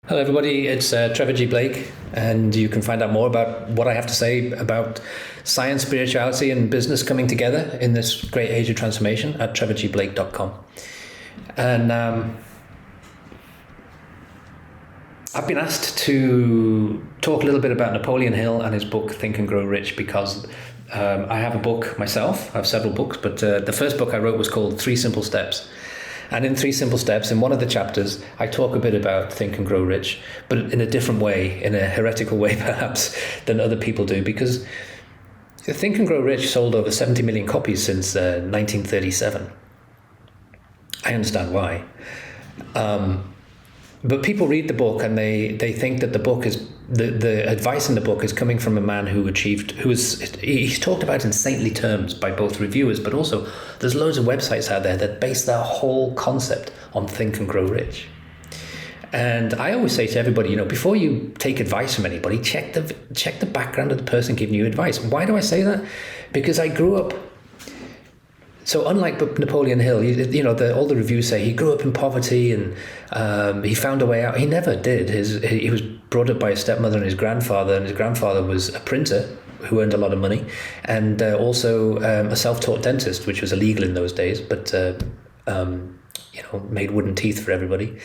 Hello, everybody. It's Trevor G. Blake, and you can find out more about what I have to say about science, spirituality, and business coming together in this great age of transformation at trevorgblake.com. And I've been asked to talk a little bit about Napoleon Hill and his book, Think and Grow Rich, because I have a book myself. I have several books, but the first book I wrote was called 3 Simple Steps. And in 3 Simple Steps, in one of the chapters, I talk a bit about Think and Grow Rich, but in a different way, in a heretical way perhaps, than other people do, because Think and Grow Rich sold over 70 million copies since 1937. I understand why. But people read the book and they think that the book is, the advice in the book is coming from a man he's talked about in saintly terms by both reviewers, but also there's loads of websites out there that base their whole concept on Think and Grow Rich. And I always say to everybody, before you take advice from anybody, check the background of the person giving you advice. Why do I say that? Because I grew up. So unlike Napoleon Hill, all the reviews say he grew up in poverty and he found a way out. He never did. He was brought up by his stepmother and his grandfather was a printer who earned a lot of money, and also a self-taught dentist, which was illegal in those days, but made wooden teeth for everybody.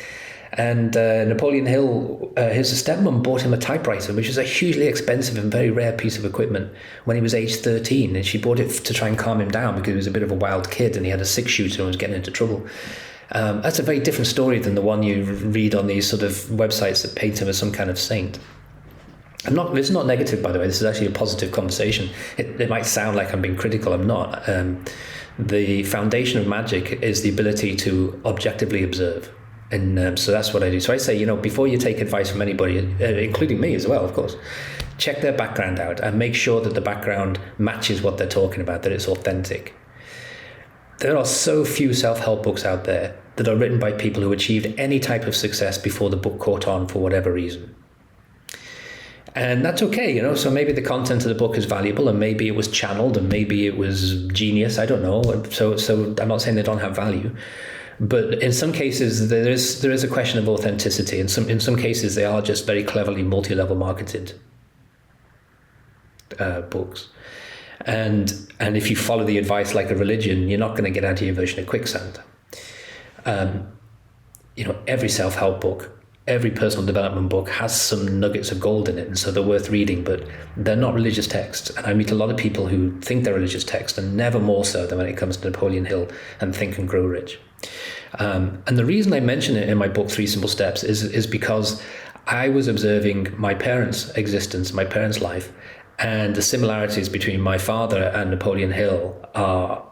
And Napoleon Hill, his stepmom bought him a typewriter, which is a hugely expensive and very rare piece of equipment, when he was age 13. And she bought it to try and calm him down because he was a bit of a wild kid and he had a 6-shooter and was getting into trouble. That's a very different story than the one you read on these sort of websites that paint him as some kind of saint. It's not negative, by the way. This is actually a positive conversation. It might sound like I'm being critical. I'm not. The foundation of magic is the ability to objectively observe. And so that's what I do. So I say, before you take advice from anybody, including me as well, of course, check their background out and make sure that the background matches what they're talking about, that it's authentic. There are so few self-help books out there that are written by people who achieved any type of success before the book caught on for whatever reason. And that's okay, so maybe the content of the book is valuable and maybe it was channeled and maybe it was genius, I don't know. So I'm not saying they don't have value. But in some cases, there is a question of authenticity. In some cases, they are just very cleverly multi-level marketed books. And if you follow the advice like a religion, you're not going to get out of your version of quicksand. Every self-help book, every personal development book has some nuggets of gold in it, and so they're worth reading, but they're not religious texts. And I meet a lot of people who think they're religious texts, and never more so than when it comes to Napoleon Hill and Think and Grow Rich. And the reason I mention it in my book, 3 Simple Steps, is because I was observing my parents' existence, my parents' life, and the similarities between my father and Napoleon Hill are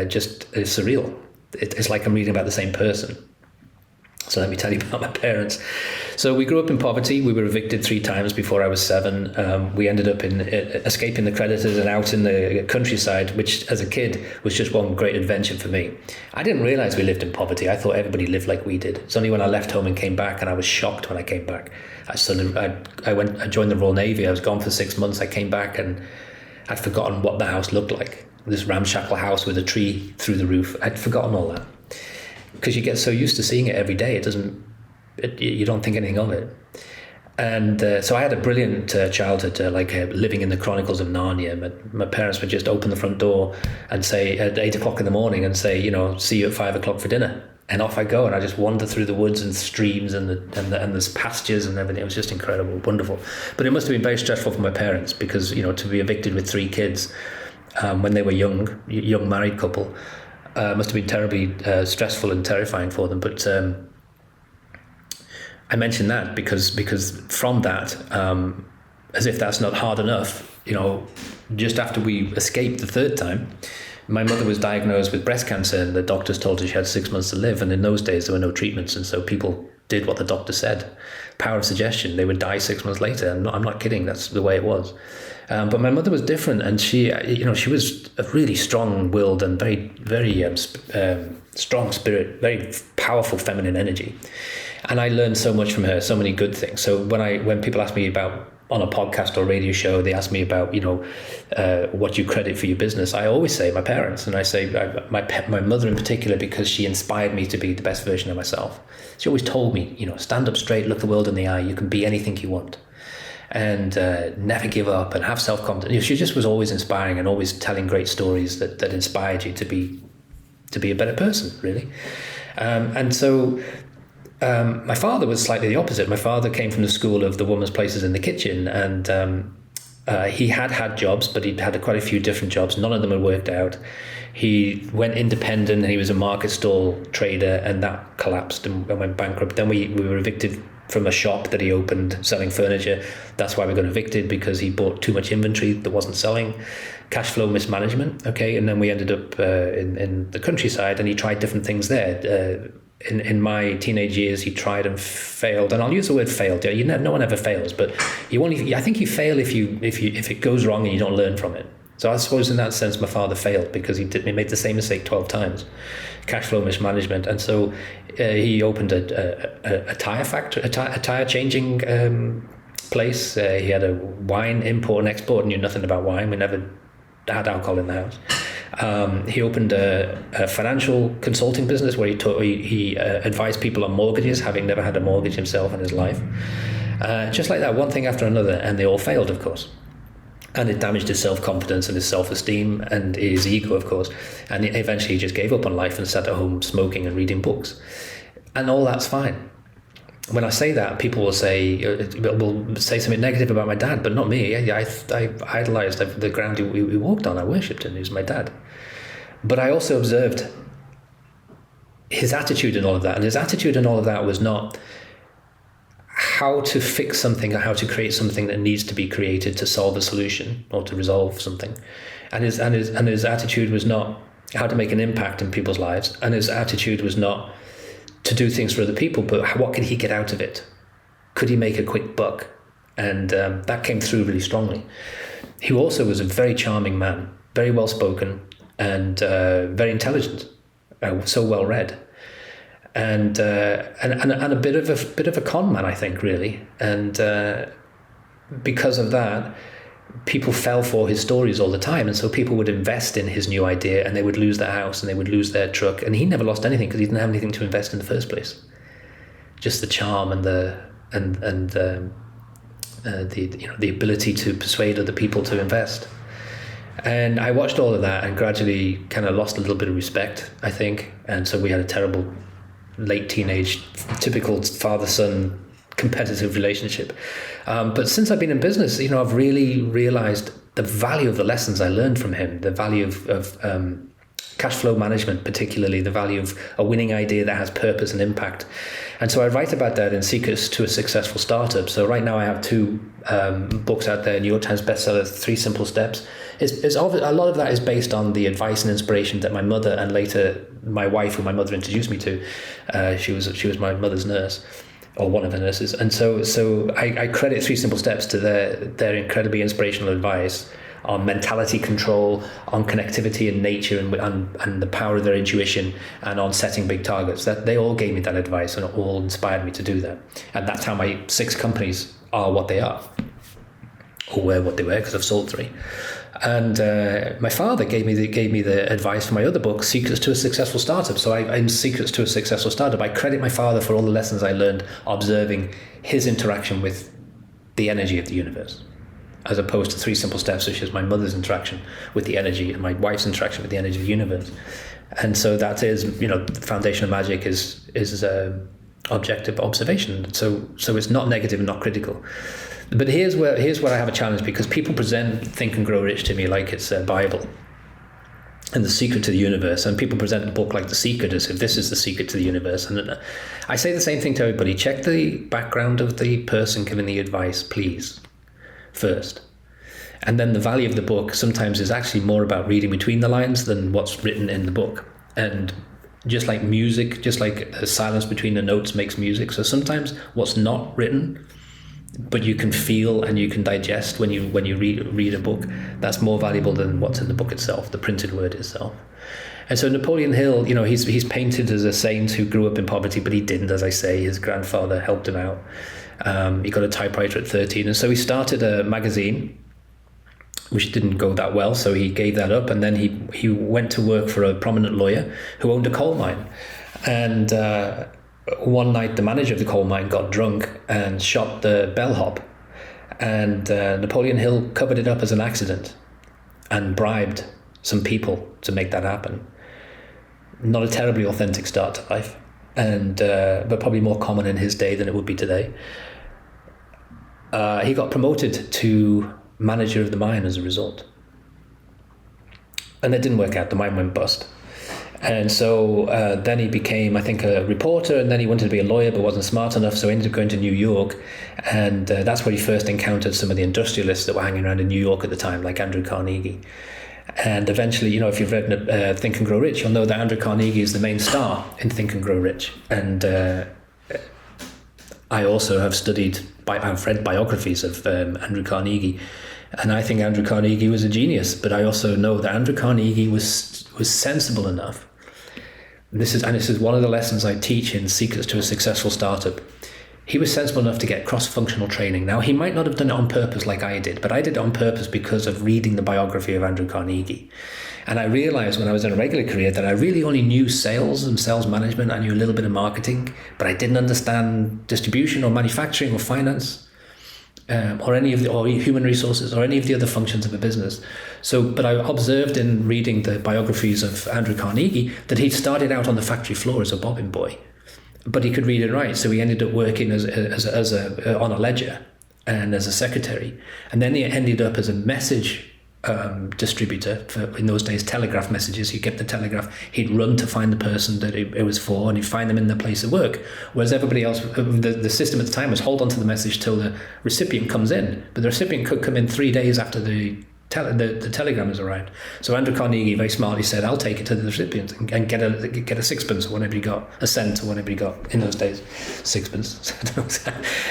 just surreal. It's like I'm reading about the same person. So let me tell you about my parents. So we grew up in poverty. We were evicted 3 times before I was 7. We ended up in escaping the creditors and out in the countryside, which as a kid was just one great adventure for me. I didn't realize we lived in poverty. I thought everybody lived like we did. It's only when I left home and came back, and I was shocked when I came back. I joined the Royal Navy. I was gone for 6 months. I came back and I'd forgotten what the house looked like. This ramshackle house with a tree through the roof. I'd forgotten all that. Because you get so used to seeing it every day, you don't think anything of it. And so I had a brilliant childhood, living in the Chronicles of Narnia. My parents would just open the front door and say at 8 o'clock in the morning and say, see you at 5 o'clock for dinner. And off I go, and I just wander through the woods and streams and there's pastures and everything. It was just incredible, wonderful. But it must have been very stressful for my parents because, to be evicted with 3 kids when they were young married couple, must have been terribly stressful and terrifying for them. But I mention that because from that, as if that's not hard enough, just after we escaped the 3rd time, my mother was diagnosed with breast cancer, and the doctors told her she had 6 months to live. And in those days, there were no treatments, and so people did what the doctor said. Power of suggestion. They would die 6 months later. I'm not kidding. That's the way it was. But my mother was different, and she was a really strong-willed and very, very strong spirit, very powerful feminine energy. And I learned so much from her, so many good things. So when people ask me about on a podcast or radio show, they ask me about, what you credit for your business. I always say my parents, and I say my mother in particular, because she inspired me to be the best version of myself. She always told me, stand up straight, look the world in the eye. You can be anything you want, and never give up, and have self-confidence. She just was always inspiring and always telling great stories that inspired you to be a better person, really. And so my father was slightly the opposite. My father came from the school of the woman's places in the kitchen, and he had jobs, but he'd had quite a few different jobs. None of them had worked out. He went independent, and he was a market stall trader, and that collapsed and went bankrupt. Then we were evicted from a shop that he opened selling furniture. That's why we got evicted, because he bought too much inventory that wasn't selling. Cash flow mismanagement, okay? And then we ended up in the countryside, and he tried different things there. In my teenage years, he tried and failed, and I'll use the word failed. No one ever fails, but I think you fail if it goes wrong and you don't learn from it. So I suppose in that sense, my father failed, because he made the same mistake 12 times, cash flow mismanagement. And so he opened a tire factory, a tire changing place. He had a wine import and export, knew nothing about wine. We never had alcohol in the house. He opened a financial consulting business where he advised people on mortgages, having never had a mortgage himself in his life. Just like that, one thing after another, and they all failed, of course. And it damaged his self-confidence and his self-esteem and his ego, of course. And eventually he just gave up on life and sat at home smoking and reading books. And all that's fine. When I say that, people will say something negative about my dad, but not me. I idolized the ground we walked on. I worshipped him. He was my dad. But I also observed his attitude in all of that. And his attitude in all of that was not how to fix something or how to create something that needs to be created to solve a solution or to resolve something. And his attitude was not how to make an impact in people's lives. And his attitude was not to do things for other people, but what could he get out of it? Could he make a quick buck? And that came through really strongly. He also was a very charming man, very well spoken, and very intelligent, so well read, and a bit of a con man, I think, really. And because of that, people fell for his stories all the time, and so people would invest in his new idea, and they would lose their house and they would lose their truck, and he never lost anything because he didn't have anything to invest in the first place. Just the charm and the ability to persuade other people to invest. And I watched all of that and gradually kind of lost a little bit of respect, I think. And so we had a terrible late teenage, typical father-son competitive relationship. But since I've been in business, I've really realized the value of the lessons I learned from him, the value of cash flow management, particularly the value of a winning idea that has purpose and impact. And so I write about that in Secrets to a Successful Startup. So right now I have 2 books out there, New York Times bestseller, 3 Simple Steps. A lot of that is based on the advice and inspiration that my mother, and later my wife, who my mother introduced me to, she was my mother's nurse, or one of the nurses. And so I credit 3 Simple Steps to their incredibly inspirational advice on mentality control, on connectivity in nature, and the power of their intuition, and on setting big targets. That they all gave me that advice, and it all inspired me to do that. And that's how my 6 companies are what they are, or were what they were, because I've sold 3. And my father gave me the advice for my other book, Secrets to a Successful Startup. So in Secrets to a Successful Startup, I credit my father for all the lessons I learned observing his interaction with the energy of the universe, as opposed to 3 Simple Steps, which is my mother's interaction with the energy and my wife's interaction with the energy of the universe. And so that is, the foundation of magic is objective observation. So it's not negative and not critical. But here's where I have a challenge, because people present Think and Grow Rich to me like it's a Bible and the secret to the universe, and people present the book like The Secret, as if this is the secret to the universe. And I say the same thing to everybody: check the background of the person giving the advice, please, first. And then the value of the book sometimes is actually more about reading between the lines than what's written in the book. And just like music, just like the silence between the notes makes music, so sometimes what's not written but you can feel and you can digest when you read a book, that's more valuable than what's in the book itself, the printed word itself. And so Napoleon Hill, he's painted as a saint who grew up in poverty, but he didn't, as I say. His grandfather helped him out. He got a typewriter at 13. And so he started a magazine, which didn't go that well. So he gave that up. And then he went to work for a prominent lawyer who owned a coal mine. And one night, the manager of the coal mine got drunk and shot the bellhop. And Napoleon Hill covered it up as an accident and bribed some people to make that happen. Not a terribly authentic start to life, and but probably more common in his day than it would be today. He got promoted to manager of the mine as a result. And it didn't work out. The mine went bust. And so then he became, I think, a reporter, and then he wanted to be a lawyer but wasn't smart enough, so he ended up going to New York. And that's where he first encountered some of the industrialists that were hanging around in New York at the time, like Andrew Carnegie. And eventually, you know, if you've read Think and Grow Rich, you'll know that Andrew Carnegie is the main star in Think and Grow Rich. And I also have I've read biographies of Andrew Carnegie, and I think Andrew Carnegie was a genius. But I also know that Andrew Carnegie was sensible enough. This is one of the lessons I teach in Secrets to a Successful Startup. He was sensible enough to get cross-functional training. Now, he might not have done it on purpose like I did, but I did it on purpose because of reading the biography of Andrew Carnegie. And I realized when I was in a regular career that I really only knew sales and sales management. I knew a little bit of marketing, but I didn't understand distribution or manufacturing or finance, or human resources or any of the other functions of a business. But I observed in reading the biographies of Andrew Carnegie that he'd started out on the factory floor as a bobbin boy, but he could read and write. So he ended up working on a ledger and as a secretary. And then he ended up as a message distributor for, in those days, telegraph messages. He'd get the telegraph, he'd run to find the person that it was for, and he'd find them in their place of work. Whereas everybody else, the system at the time was hold on to the message till the recipient comes in. But the recipient could come in 3 days after the telegram has arrived. So Andrew Carnegie very smartly said, I'll take it to the recipient and get a sixpence or whatever you got, a cent or whatever you got in those days, sixpence.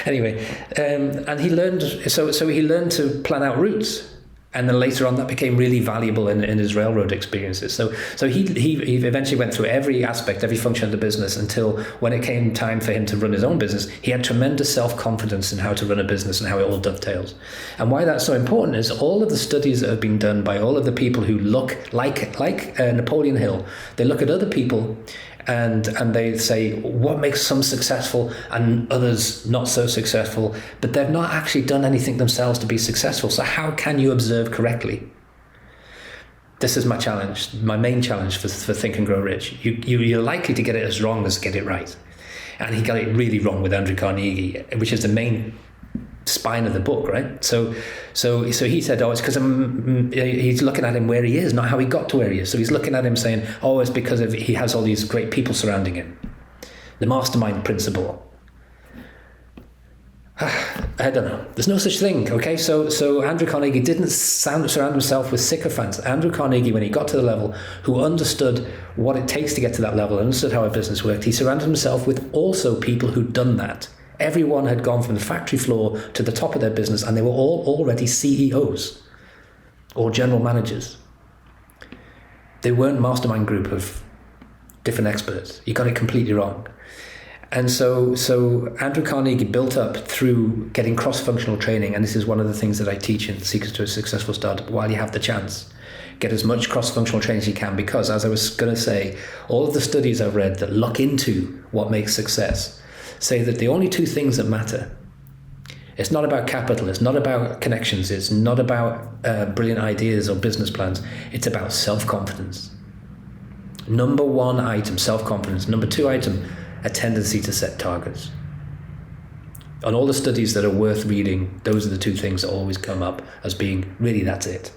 Anyway, and he learned, so he learned to plan out routes. And then later on, that became really valuable in his railroad experiences. So he eventually went through every aspect, every function of the business, until when it came time for him to run his own business, he had tremendous self-confidence in how to run a business and how it all dovetails. And why that's so important is all of the studies that have been done by all of the people who look like Napoleon Hill. They look at other people and they say what makes some successful and others not so successful, but they've not actually done anything themselves to be successful. So how can you observe correctly? This is my challenge, my main challenge for Think and Grow Rich. You're likely to get it as wrong as get it right. And he got it really wrong with Andrew Carnegie, which is the main spine of the book, right? So he said, it's because he's looking at him where he is, not how he got to where he is. So he's looking at him saying, it's because he has all these great people surrounding him. The mastermind principle. I don't know. There's no such thing, okay? So Andrew Carnegie didn't surround himself with sycophants. Andrew Carnegie, when he got to the level, who understood what it takes to get to that level, understood how a business worked, he surrounded himself with also people who'd done that. Everyone had gone from the factory floor to the top of their business, and they were all already CEOs or general managers. They weren't a mastermind group of different experts. You got it completely wrong. And so Andrew Carnegie built up through getting cross-functional training, and this is one of the things that I teach in Secrets to a Successful Startup while you have the chance. Get as much cross-functional training as you can, because, as I was going to say, all of the studies I've read that look into what makes success say that the only two things that matter, it's not about capital, it's not about connections, it's not about brilliant ideas or business plans, it's about self-confidence. Number one item, self-confidence. Number two item, a tendency to set targets. On all the studies that are worth reading, those are the two things that always come up as being, really, that's it.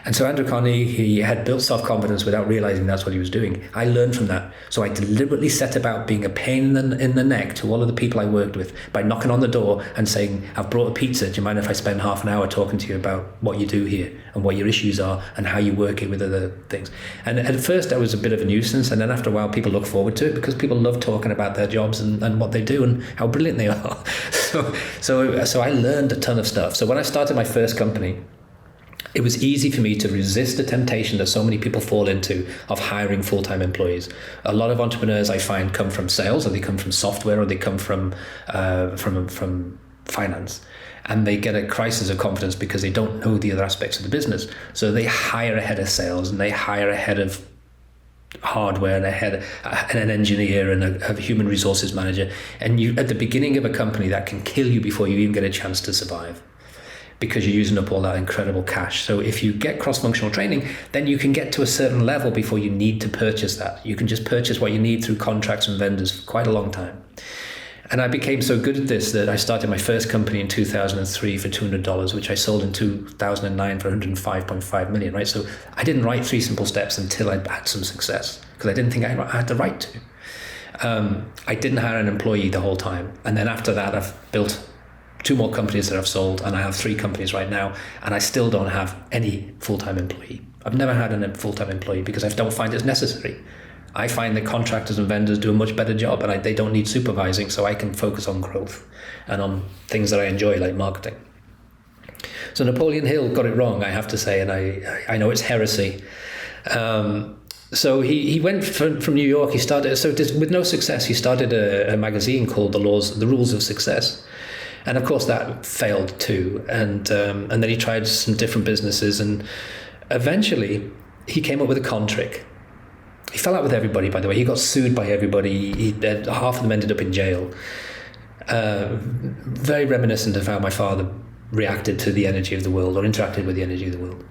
And so Andrew Carnegie had built self-confidence without realizing that's what he was doing. I learned from that. So I deliberately set about being a pain in the neck to all of the people I worked with by knocking on the door and saying, I've brought a pizza. Do you mind if I spend half an hour talking to you about what you do here and what your issues are and how you work it with other things? And at first I was a bit of a nuisance. And then after a while, people look forward to it because people love talking about their jobs and what they do and how brilliant they are. So I learned a ton of stuff. So when I started my first company, it was easy for me to resist the temptation that so many people fall into of hiring full-time employees. A lot of entrepreneurs I find come from sales, or they come from software, or they come from finance, and they get a crisis of confidence because they don't know the other aspects of the business. So they hire a head of sales, and they hire a head of hardware, and an engineer, and a human resources manager. And you, at the beginning of a company, that can kill you before you even get a chance to survive, because you're using up all that incredible cash. So if you get cross-functional training, then you can get to a certain level before you need to purchase that. You can just purchase what you need through contracts and vendors for quite a long time. And I became so good at this that I started my first company in 2003 for $200, which I sold in 2009 for 105.5 million, right? So I didn't write 3 Simple Steps until I had some success, because I didn't think I had the right to. I didn't hire an employee the whole time. And then after that, I've built 2 more companies that I've sold, and I have 3 companies right now, and I still don't have any full-time employee. I've never had a full-time employee because I don't find it's necessary. I find that contractors and vendors do a much better job, and they don't need supervising, so I can focus on growth and on things that I enjoy, like marketing. So Napoleon Hill got it wrong, I have to say, and I know it's heresy. So he went from New York. He started, with no success, he started a magazine called The Rules of Success. And of course that failed too. And then he tried some different businesses, and eventually he came up with a con trick. He fell out with everybody, by the way. He got sued by everybody. Half of them ended up in jail. Very reminiscent of how my father reacted to the energy of the world, or interacted with the energy of the world.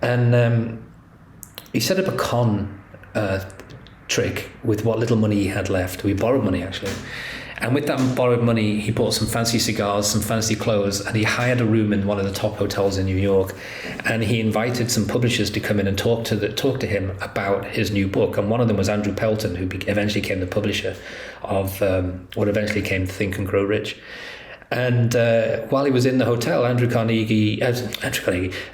And he set up a con trick with what little money he had left. We borrowed money, actually. And with that borrowed money, he bought some fancy cigars, some fancy clothes, and he hired a room in one of the top hotels in New York. And he invited some publishers to come in and talk to him about his new book. And one of them was Andrew Pelton, who eventually became the publisher of what eventually came Think and Grow Rich. And while he was in the hotel,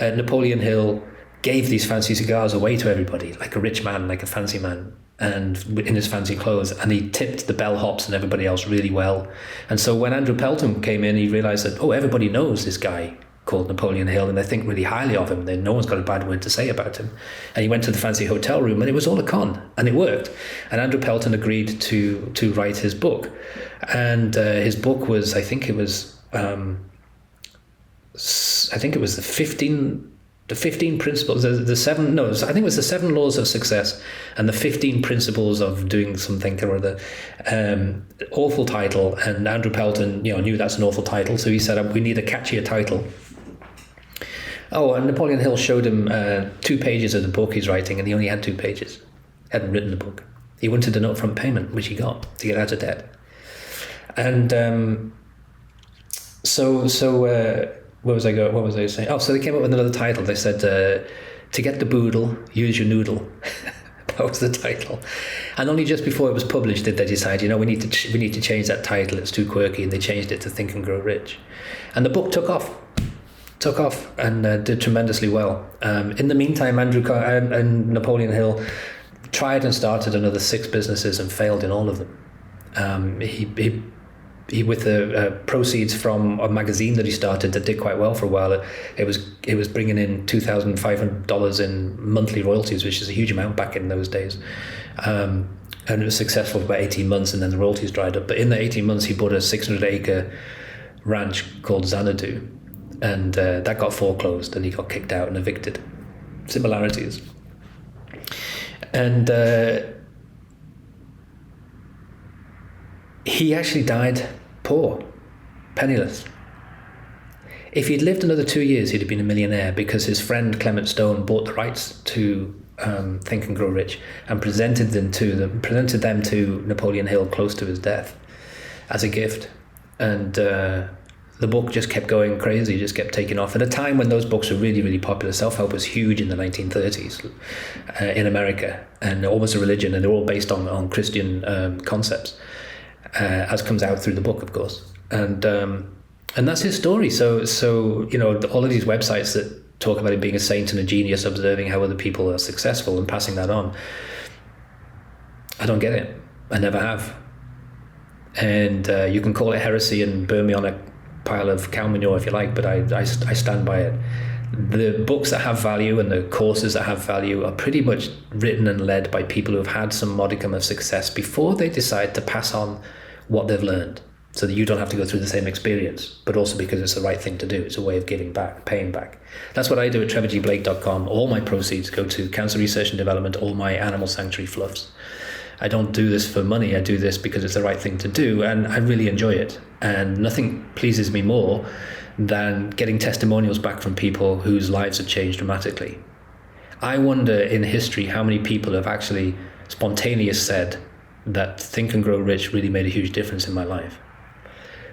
Napoleon Hill gave these fancy cigars away to everybody, like a rich man, like a fancy man, and in his fancy clothes, and he tipped the bellhops and everybody else really well. And so when Andrew Pelton came in, he realized that, everybody knows this guy called Napoleon Hill, and they think really highly of him. No one's got a bad word to say about him. And he went to the fancy hotel room, and it was all a con, and it worked. And Andrew Pelton agreed to write his book. And his book was, I think it was the 15 principles, I think it was the 7 laws of success and the 15 principles of doing something or other. Awful title, and Andrew Pelton, knew that's an awful title, so he said, we need a catchier title. And Napoleon Hill showed him 2 pages of the book he's writing, and he only had 2 pages. He hadn't written the book. He wanted an upfront payment, which he got to get out of debt. And where was I going? What was I saying? So they came up with another title. They said, to get the boodle, use your noodle. That was the title. And only just before it was published did they decide, we need to change that title. It's too quirky. And they changed it to Think and Grow Rich. And the book took off and did tremendously well. In the meantime, Andrew and Napoleon Hill tried and started another 6 businesses and failed in all of them. He with the proceeds from a magazine that he started that did quite well for a while, it was bringing in $2,500 in monthly royalties, which is a huge amount back in those days. And it was successful for about 18 months, and then the royalties dried up. But in the 18 months, he bought a 600-acre ranch called Xanadu, and that got foreclosed, and he got kicked out and evicted. Similarities. And he actually died poor, penniless. If he'd lived another 2 years, he'd have been a millionaire, because his friend Clement Stone bought the rights to Think and Grow Rich and presented them to Napoleon Hill close to his death as a gift. And the book just kept going crazy, just kept taking off. At a time when those books were really, really popular, self-help was huge in the 1930s in America, and almost a religion, and they're all based on Christian concepts. As comes out through the book, of course, and that's his story. So all of these websites that talk about him being a saint and a genius, observing how other people are successful and passing that on, I don't get it. I never have. And you can call it heresy and burn me on a pile of cow manure if you like, but I stand by it. The books that have value and the courses that have value are pretty much written and led by people who have had some modicum of success before they decide to pass on what they've learned, so that you don't have to go through the same experience, but also because it's the right thing to do. It's a way of giving back, paying back. That's what I do at trevorgblake.com. All my proceeds go to cancer research and development, all my animal sanctuary fluffs. I don't do this for money. I do this because it's the right thing to do, and I really enjoy it. And nothing pleases me more than getting testimonials back from people whose lives have changed dramatically. I wonder in history how many people have actually spontaneously said that Think and Grow Rich really made a huge difference in my life.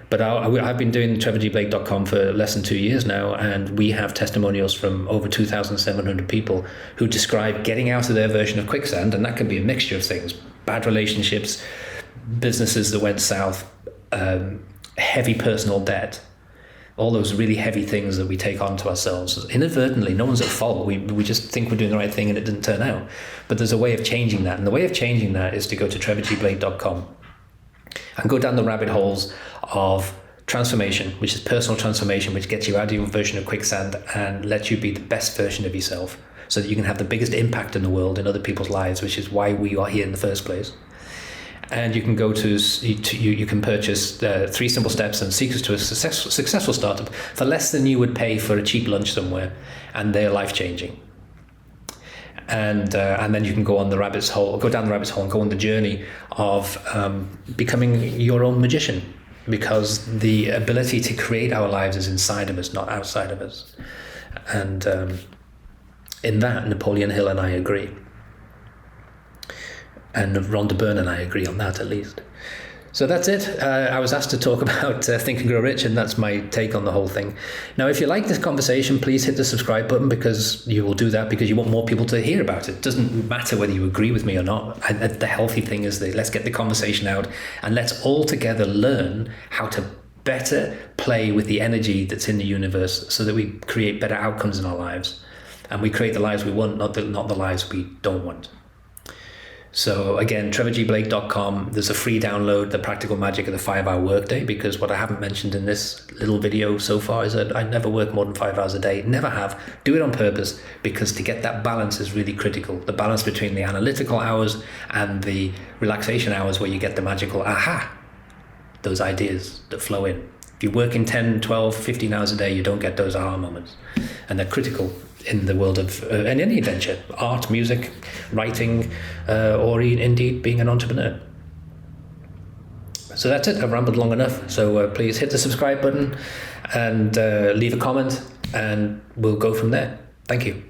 But I've been doing trevorgblake.com for less than 2 years now, and we have testimonials from over 2,700 people who describe getting out of their version of quicksand, and that can be a mixture of things: bad relationships, businesses that went south, heavy personal debt, all those really heavy things that we take on to ourselves inadvertently. No one's at fault. We just think we're doing the right thing and it didn't turn out. But there's a way of changing that, and the way of changing that is to go to trevorgblake.com and go down the rabbit holes of transformation, which is personal transformation, which gets you out of your version of quicksand and lets you be the best version of yourself, so that you can have the biggest impact in the world, in other people's lives, which is why we are here in the first place. And you can go you can purchase 3 simple steps and secrets to a successful startup for less than you would pay for a cheap lunch somewhere, and they're life-changing. And then you can go down the rabbit's hole, and go on the journey of becoming your own magician, because the ability to create our lives is inside of us, not outside of us. And in that, Napoleon Hill and I agree. And Rhonda Byrne and I agree on that, at least. So that's it. I was asked to talk about Think and Grow Rich, and that's my take on the whole thing. Now, if you like this conversation, please hit the subscribe button, because you will do that because you want more people to hear about it. It doesn't matter whether you agree with me or not. The healthy thing is that let's get the conversation out, and let's all together learn how to better play with the energy that's in the universe, so that we create better outcomes in our lives, and we create the lives we want, not the lives we don't want. So again, trevorgblake.com, there's a free download, The Practical Magic of the 5-Hour Workday, because what I haven't mentioned in this little video so far is that I never work more than 5 hours a day, never have. Do it on purpose, because to get that balance is really critical. The balance between the analytical hours and the relaxation hours, where you get the magical aha, those ideas that flow in. If you're working 10, 12, 15 hours a day, you don't get those aha moments. And they're critical in the world of in any venture, art, music, writing, or indeed being an entrepreneur. So that's it. I've rambled long enough. So please hit the subscribe button and leave a comment, and we'll go from there. Thank you.